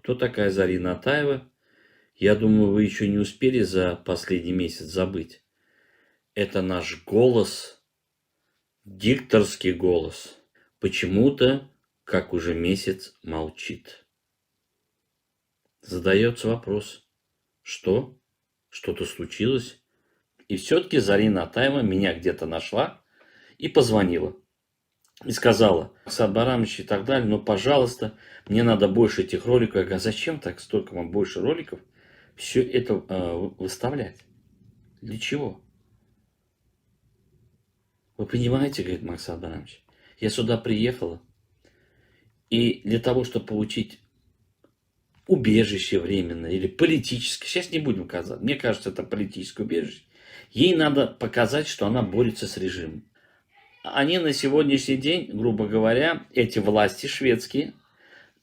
Кто такая Зарина Атаева? Я думаю, вы еще не успели за последний месяц забыть. Это наш голос, дикторский голос. Почему-то, как уже месяц, молчит. Задается вопрос, что? Что-то случилось? И все-таки Зарина Атаева меня где-то нашла и позвонила. И сказала: Оксана Барамович и так далее, но, пожалуйста, мне надо больше этих роликов. Я говорю: а зачем так столько вам больше роликов? Все это выставлять. Для чего? Вы понимаете, говорит Оксана Барамович, я сюда приехала, и для того, чтобы получить убежище временное или политическое, сейчас не будем казать, мне кажется, это политическое убежище, ей надо показать, что она борется с режимом. Они на сегодняшний день, грубо говоря, эти власти шведские,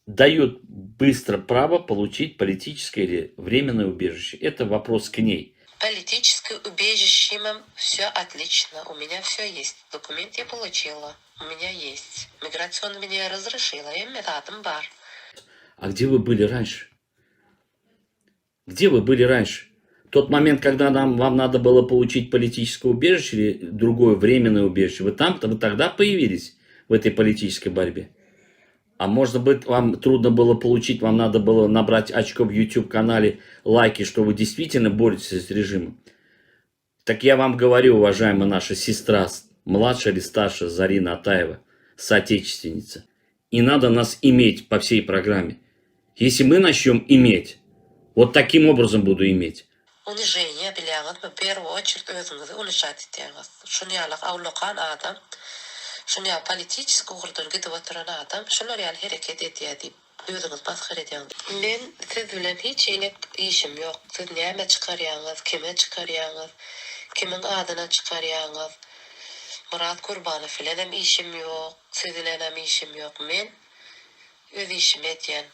дают быстро право получить политическое или временное убежище. Это вопрос к ней. Политическое убежище, все отлично, у меня все есть. Документ я получила, у меня есть. Миграцию меня разрешила, я метатом бар. А где вы были раньше? Где вы были раньше? Тот момент, когда вам надо было получить политическое убежище или другое временное убежище, вы тогда появились в этой политической борьбе? А может быть, вам трудно было получить, вам надо было набрать очко в YouTube-канале, лайки, что вы действительно боретесь с режимом. Так я вам говорю, уважаемая наша сестра, младшая или старшая Зарина Атаева, соотечественница, и надо нас иметь по всей программе. Если мы начнем иметь, вот таким образом буду иметь. Унижение, билягат, в первую очередь, özüňizi ulaşat etýäňiz. Şunu ýaly awlakan adam, şunu ýaly politiski gurdur gidip oturan adam, şular ýaly hereket etýär diýip özüňiz baskar edýäňiz. Men siz bilen hiç eýlek işim ýok. Siz näme çykarýaňyz, kime çykarýaňyz, kimin adyna çykarýaňyz. Murat Kurbanow bilen hem işim ýok, siz bilen hem işim ýok. Men öz işimi etýän.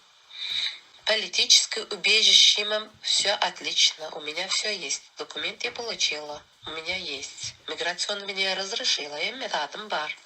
Политическое убежище, все отлично, у меня все есть. Документ я получила, у меня есть. Миграцию меня разрешила, я метатом бар.